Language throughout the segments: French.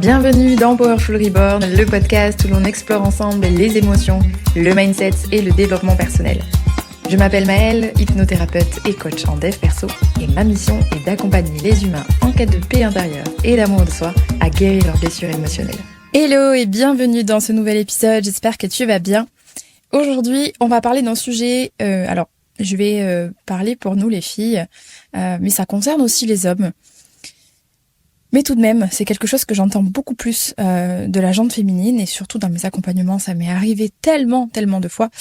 Bienvenue dans Powerful Reborn, le podcast où l'on explore ensemble les émotions, le mindset et le développement personnel. Je m'appelle Maëlle, hypnothérapeute et coach en dev perso, et ma mission est d'accompagner les humains en quête de paix intérieure et d'amour de soi à guérir leurs blessures émotionnelles. Hello et bienvenue dans ce nouvel épisode, j'espère que tu vas bien. Aujourd'hui, on va parler d'un sujet, je vais parler pour nous les filles, mais ça concerne aussi les hommes. Mais tout de même, c'est quelque chose que j'entends beaucoup plus de la gente féminine et surtout dans mes accompagnements, ça m'est arrivé tellement de fois.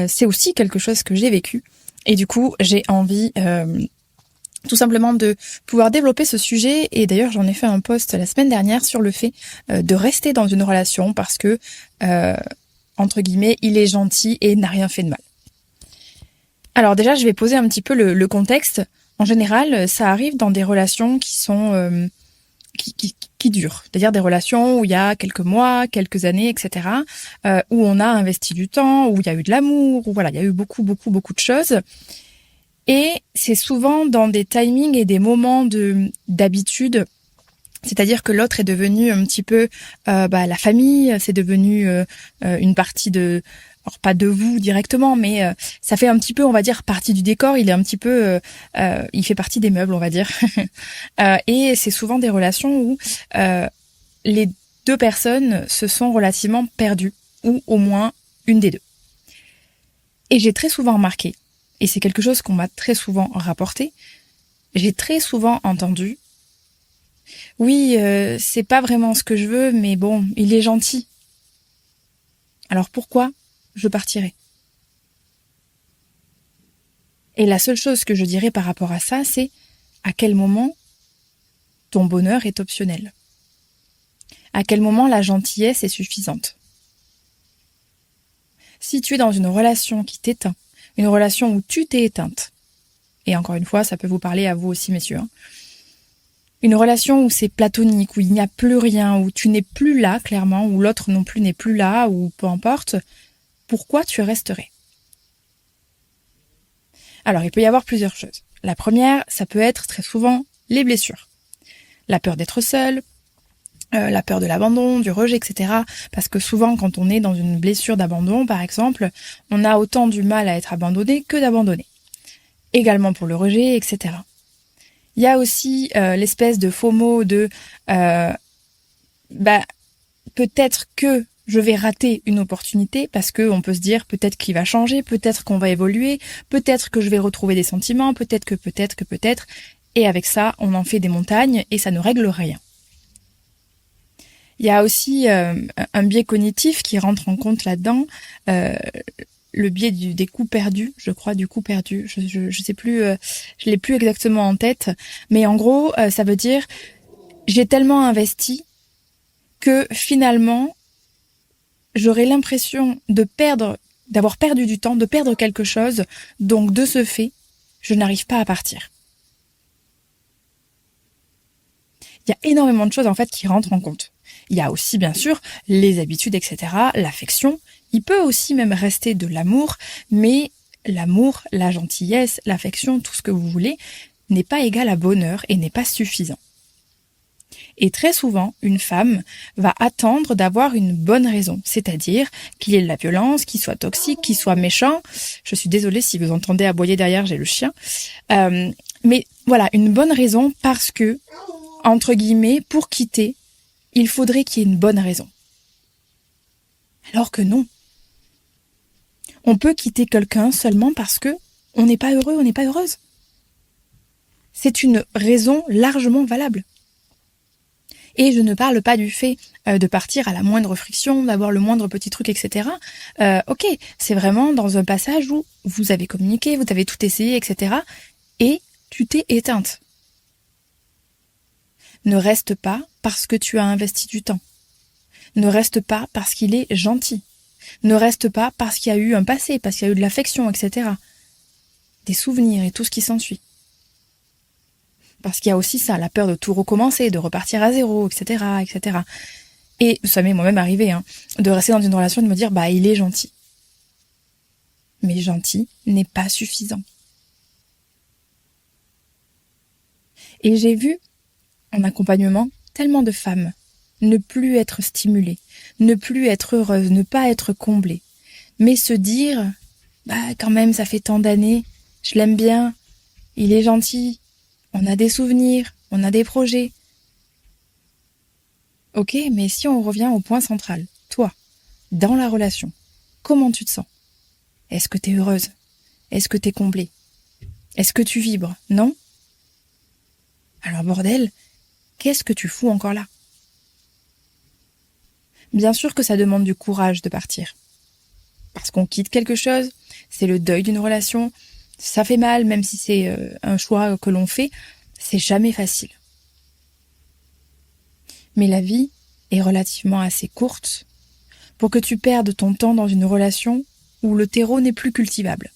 C'est aussi quelque chose que j'ai vécu et du coup, j'ai envie tout simplement de pouvoir développer ce sujet. Et d'ailleurs, j'en ai fait un post la semaine dernière sur le fait de rester dans une relation parce que, entre guillemets, il est gentil et n'a rien fait de mal. Alors déjà, je vais poser un petit peu le contexte. En général, ça arrive dans des relations qui sont... qui durent, c'est-à-dire des relations où il y a quelques mois, quelques années, etc., où on a investi du temps, où il y a eu de l'amour, où voilà, il y a eu beaucoup de choses. Et c'est souvent dans des timings et des moments d'habitude, c'est-à-dire que l'autre est devenu un petit peu la famille, c'est devenu une partie de... Alors pas de vous directement, mais ça fait un petit peu, on va dire, partie du décor. Il est un petit peu, il fait partie des meubles, on va dire. Et c'est souvent des relations où les deux personnes se sont relativement perdues, ou au moins une des deux. Et j'ai très souvent remarqué, et c'est quelque chose qu'on m'a très souvent rapporté, j'ai très souvent entendu, oui, c'est pas vraiment ce que je veux, mais bon, il est gentil. Alors pourquoi je partirai? Et la seule chose que je dirais par rapport à ça, c'est à quel moment ton bonheur est optionnel. À quel moment la gentillesse est suffisante. Si tu es dans une relation qui t'éteint, une relation où tu t'es éteinte, et encore une fois, ça peut vous parler à vous aussi, messieurs, une relation où c'est platonique, où il n'y a plus rien, où tu n'es plus là, clairement, où l'autre non plus n'est plus là, ou peu importe, pourquoi tu resterais? Alors, il peut y avoir plusieurs choses. La première, ça peut être très souvent les blessures. La peur d'être seul, la peur de l'abandon, du rejet, etc. Parce que souvent, quand on est dans une blessure d'abandon, par exemple, on a autant du mal à être abandonné que d'abandonner. Également pour le rejet, etc. Il y a aussi l'espèce de FOMO de peut-être que je vais rater une opportunité parce que on peut se dire peut-être qu'il va changer, peut-être qu'on va évoluer, peut-être que je vais retrouver des sentiments, peut-être. Et avec ça, on en fait des montagnes et ça ne règle rien. Il y a aussi un biais cognitif qui rentre en compte là-dedans, le biais des coups perdus, je crois, du coup perdu. Je sais plus, je l'ai plus exactement en tête, mais en gros, ça veut dire j'ai tellement investi que finalement j'aurais l'impression d'avoir perdu du temps, de perdre quelque chose, donc de ce fait, je n'arrive pas à partir. Il y a énormément de choses en fait qui rentrent en compte. Il y a aussi bien sûr les habitudes, etc., l'affection. Il peut aussi même rester de l'amour, mais l'amour, la gentillesse, l'affection, tout ce que vous voulez, n'est pas égal à bonheur et n'est pas suffisant. Et très souvent, une femme va attendre d'avoir une bonne raison, c'est-à-dire qu'il y ait de la violence, qu'il soit toxique, qu'il soit méchant. Je suis désolée si vous entendez aboyer derrière, j'ai le chien. Mais voilà, une bonne raison parce que, entre guillemets, pour quitter, il faudrait qu'il y ait une bonne raison. Alors que non. On peut quitter quelqu'un seulement parce que on n'est pas heureux, on n'est pas heureuse. C'est une raison largement valable. Et je ne parle pas du fait de partir à la moindre friction, d'avoir le moindre petit truc, etc. Ok, c'est vraiment dans un passage où vous avez communiqué, vous avez tout essayé, etc. Et tu t'es éteinte. Ne reste pas parce que tu as investi du temps. Ne reste pas parce qu'il est gentil. Ne reste pas parce qu'il y a eu un passé, parce qu'il y a eu de l'affection, etc. Des souvenirs et tout ce qui s'ensuit. Parce qu'il y a aussi ça, la peur de tout recommencer, de repartir à zéro, etc., etc. Et ça m'est moi-même arrivé, de rester dans une relation et de me dire, il est gentil. Mais gentil n'est pas suffisant. Et j'ai vu en accompagnement tellement de femmes ne plus être stimulée, ne plus être heureuse, ne pas être comblée, mais se dire quand même ça fait tant d'années, je l'aime bien, il est gentil, on a des souvenirs, on a des projets. Ok, mais si on revient au point central, toi, dans la relation, comment tu te sens? Est-ce que t'es heureuse? Est-ce que t'es comblée? Est-ce que tu vibres? Non? Alors bordel, qu'est-ce que tu fous encore là? Bien sûr que ça demande du courage de partir. Parce qu'on quitte quelque chose, c'est le deuil d'une relation, ça fait mal, même si c'est un choix que l'on fait, c'est jamais facile. Mais la vie est relativement assez courte pour que tu perdes ton temps dans une relation où le terreau n'est plus cultivable.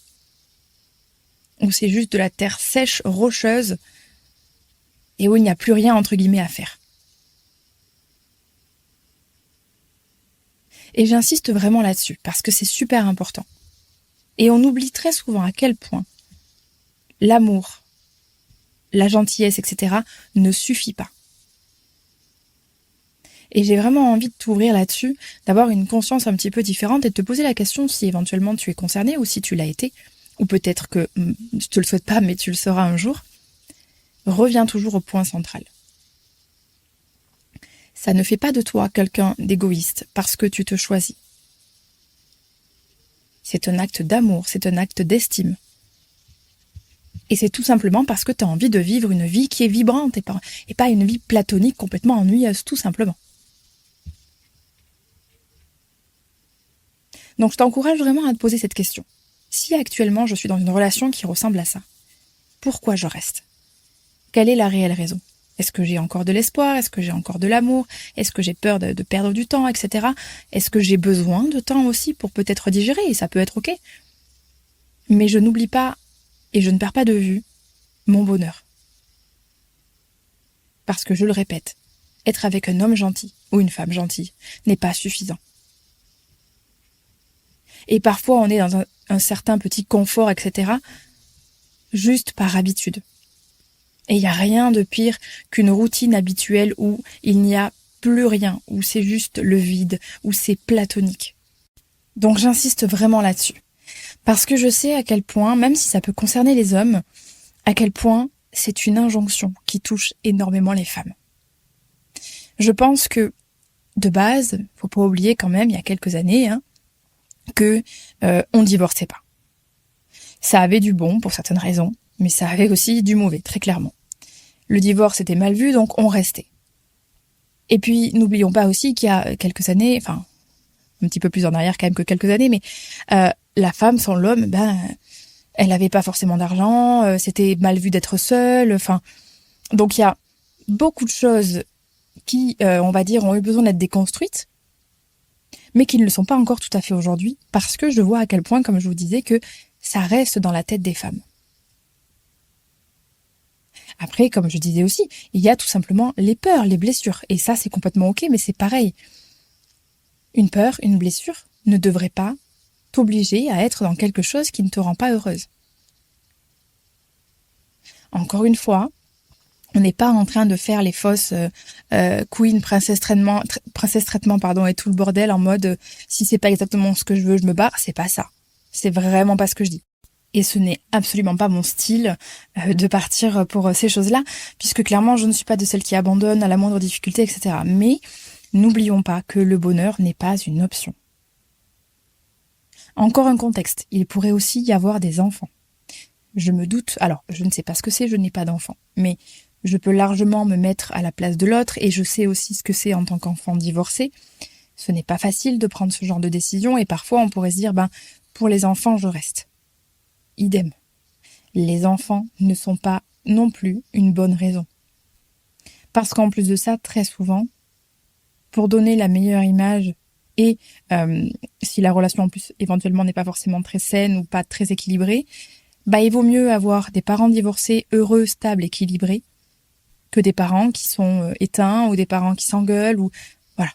Où c'est juste de la terre sèche, rocheuse, et où il n'y a plus rien entre guillemets à faire. Et j'insiste vraiment là-dessus, parce que c'est super important. Et on oublie très souvent à quel point l'amour, la gentillesse, etc. ne suffit pas. Et j'ai vraiment envie de t'ouvrir là-dessus, d'avoir une conscience un petit peu différente et de te poser la question si éventuellement tu es concerné ou si tu l'as été, ou peut-être que je te le souhaite pas, mais tu le sauras un jour. Reviens toujours au point central. Ça ne fait pas de toi quelqu'un d'égoïste parce que tu te choisis. C'est un acte d'amour, c'est un acte d'estime. Et c'est tout simplement parce que tu as envie de vivre une vie qui est vibrante et pas une vie platonique complètement ennuyeuse, tout simplement. Donc je t'encourage vraiment à te poser cette question. Si actuellement je suis dans une relation qui ressemble à ça, pourquoi je reste? Quelle est la réelle raison? Est-ce que j'ai encore de l'espoir? Est-ce que j'ai encore de l'amour? Est-ce que j'ai peur de perdre du temps, etc. Est-ce que j'ai besoin de temps aussi pour peut-être digérer? Et ça peut être ok. Mais je n'oublie pas et je ne perds pas de vue mon bonheur. Parce que je le répète, être avec un homme gentil ou une femme gentille n'est pas suffisant. Et parfois on est dans un certain petit confort, etc. juste par habitude. Et il n'y a rien de pire qu'une routine habituelle où il n'y a plus rien, où c'est juste le vide, où c'est platonique. Donc j'insiste vraiment là-dessus. Parce que je sais à quel point, même si ça peut concerner les hommes, à quel point c'est une injonction qui touche énormément les femmes. Je pense que, de base, faut pas oublier quand même, il y a quelques années, que on divorçait pas. Ça avait du bon pour certaines raisons, mais ça avait aussi du mauvais, très clairement. Le divorce était mal vu, donc on restait. Et puis, n'oublions pas aussi qu'il y a quelques années, enfin, un petit peu plus en arrière quand même que quelques années, mais la femme sans l'homme, elle n'avait pas forcément d'argent, c'était mal vu d'être seule, enfin... Donc il y a beaucoup de choses qui, on va dire, ont eu besoin d'être déconstruites, mais qui ne le sont pas encore tout à fait aujourd'hui, parce que je vois à quel point, comme je vous disais, que ça reste dans la tête des femmes. Après, comme je disais aussi, il y a tout simplement les peurs, les blessures. Et ça, c'est complètement ok, mais c'est pareil. Une peur, une blessure ne devrait pas t'obliger à être dans quelque chose qui ne te rend pas heureuse. Encore une fois, on n'est pas en train de faire les fausses queen, princesse traitement, et tout le bordel en mode si c'est pas exactement ce que je veux, je me barre. C'est pas ça. C'est vraiment pas ce que je dis. Et ce n'est absolument pas mon style de partir pour ces choses-là, puisque clairement, je ne suis pas de celle qui abandonne à la moindre difficulté, etc. Mais n'oublions pas que le bonheur n'est pas une option. Encore un contexte, il pourrait aussi y avoir des enfants. Je me doute, alors je ne sais pas ce que c'est, je n'ai pas d'enfant, mais je peux largement me mettre à la place de l'autre et je sais aussi ce que c'est en tant qu'enfant divorcé. Ce n'est pas facile de prendre ce genre de décision et parfois on pourrait se dire, pour les enfants, je reste. Idem. Les enfants ne sont pas non plus une bonne raison. Parce qu'en plus de ça, très souvent, pour donner la meilleure image et si la relation en plus éventuellement n'est pas forcément très saine ou pas très équilibrée, il vaut mieux avoir des parents divorcés, heureux, stables, équilibrés, que des parents qui sont éteints ou des parents qui s'engueulent ou voilà.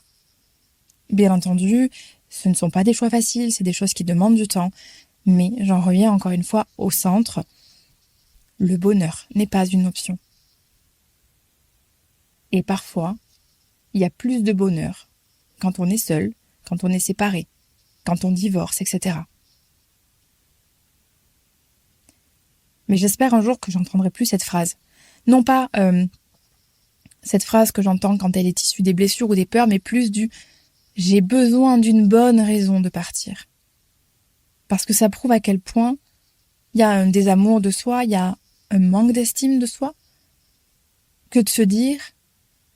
Bien entendu, ce ne sont pas des choix faciles, c'est des choses qui demandent du temps. Mais j'en reviens encore une fois au centre. Le bonheur n'est pas une option. Et parfois, il y a plus de bonheur quand on est seul, quand on est séparé, quand on divorce, etc. Mais j'espère un jour que j'entendrai plus cette phrase. Non pas cette phrase que j'entends quand elle est issue des blessures ou des peurs, mais plus du « j'ai besoin d'une bonne raison de partir ». Parce que ça prouve à quel point il y a un désamour de soi, il y a un manque d'estime de soi, que de se dire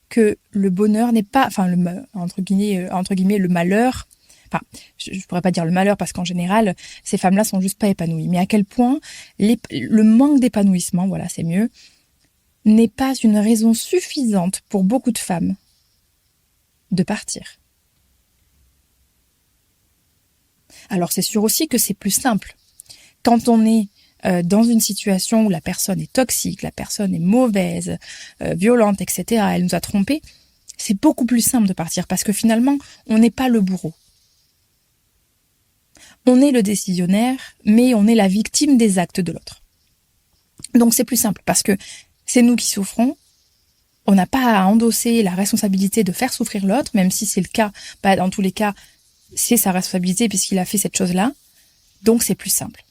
que le bonheur n'est pas, enfin, entre guillemets, le malheur, enfin, je pourrais pas dire le malheur parce qu'en général, ces femmes-là sont juste pas épanouies, mais à quel point le manque d'épanouissement, voilà, c'est mieux, n'est pas une raison suffisante pour beaucoup de femmes de partir. Alors c'est sûr aussi que c'est plus simple. Quand on est dans une situation où la personne est toxique, la personne est mauvaise, violente, etc., elle nous a trompés, c'est beaucoup plus simple de partir parce que finalement, on n'est pas le bourreau. On est le décisionnaire, mais on est la victime des actes de l'autre. Donc c'est plus simple parce que c'est nous qui souffrons, on n'a pas à endosser la responsabilité de faire souffrir l'autre, même si c'est le cas, dans tous les cas, c'est sa responsabilité puisqu'il a fait cette chose-là, donc c'est plus simple.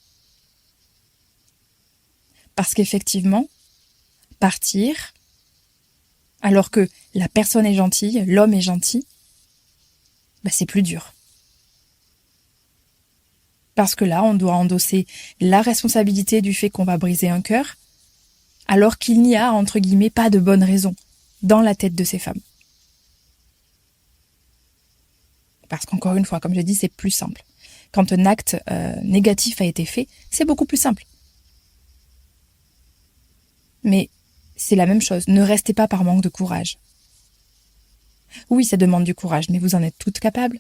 Parce qu'effectivement, partir, alors que la personne est gentille, l'homme est gentil, c'est plus dur. Parce que là, on doit endosser la responsabilité du fait qu'on va briser un cœur, alors qu'il n'y a, entre guillemets, pas de bonne raison dans la tête de ces femmes. Parce qu'encore une fois, comme j'ai dit, c'est plus simple. Quand un acte négatif a été fait, c'est beaucoup plus simple. Mais c'est la même chose, ne restez pas par manque de courage. Oui, ça demande du courage, mais vous en êtes toutes capables.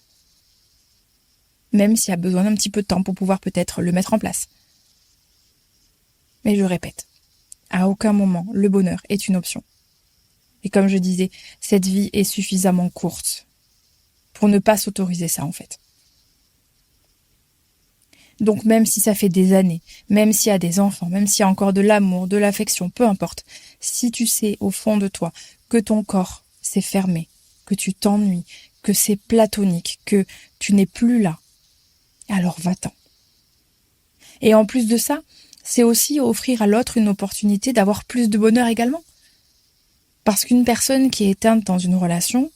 Même s'il y a besoin d'un petit peu de temps pour pouvoir peut-être le mettre en place. Mais je répète, à aucun moment le bonheur est une option. Et comme je disais, cette vie est suffisamment courte pour ne pas s'autoriser ça en fait. Donc même si ça fait des années, même s'il y a des enfants, même s'il y a encore de l'amour, de l'affection, peu importe, si tu sais au fond de toi que ton corps s'est fermé, que tu t'ennuies, que c'est platonique, que tu n'es plus là, alors va-t'en. Et en plus de ça, c'est aussi offrir à l'autre une opportunité d'avoir plus de bonheur également. Parce qu'une personne qui est éteinte dans une relation,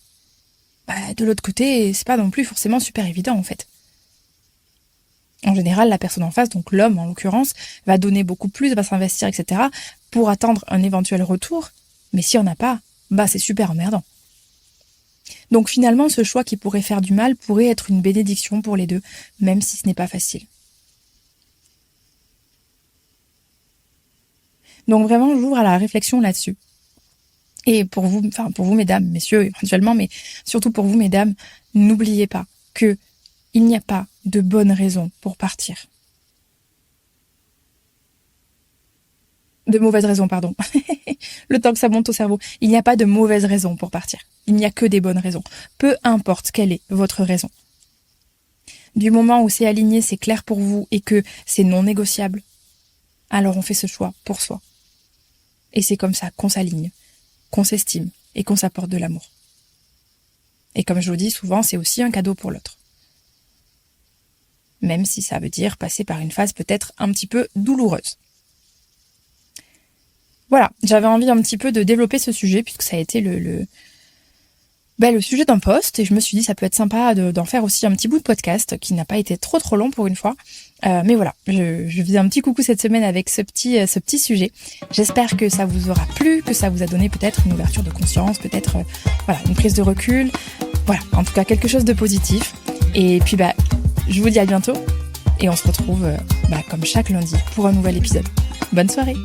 de l'autre côté, c'est pas non plus forcément super évident en fait. En général, la personne en face, donc l'homme en l'occurrence, va donner beaucoup plus, va s'investir, etc. pour attendre un éventuel retour. Mais s'il n'y en a pas, c'est super emmerdant. Donc finalement, ce choix qui pourrait faire du mal pourrait être une bénédiction pour les deux, même si ce n'est pas facile. Donc vraiment, j'ouvre à la réflexion là-dessus. Et pour vous mesdames, messieurs éventuellement, mais surtout pour vous mesdames, n'oubliez pas que il n'y a pas de bonne raison pour partir. De mauvaise raison, pardon. Le temps que ça monte au cerveau. Il n'y a pas de mauvaise raison pour partir. Il n'y a que des bonnes raisons. Peu importe quelle est votre raison. Du moment où c'est aligné, c'est clair pour vous et que c'est non négociable, alors on fait ce choix pour soi. Et c'est comme ça qu'on s'aligne, qu'on s'estime et qu'on s'apporte de l'amour. Et comme je vous dis souvent, c'est aussi un cadeau pour l'autre. Même si ça veut dire passer par une phase peut-être un petit peu douloureuse. Voilà, j'avais envie un petit peu de développer ce sujet puisque ça a été le sujet d'un post et je me suis dit ça peut être sympa d'en faire aussi un petit bout de podcast qui n'a pas été trop long pour une fois. Mais voilà, je faisais un petit coucou cette semaine avec ce petit sujet. J'espère que ça vous aura plu, que ça vous a donné peut-être une ouverture de conscience, peut-être une prise de recul. Voilà, en tout cas quelque chose de positif. Et puis je vous dis à bientôt et on se retrouve comme chaque lundi pour un nouvel épisode. Bonne soirée!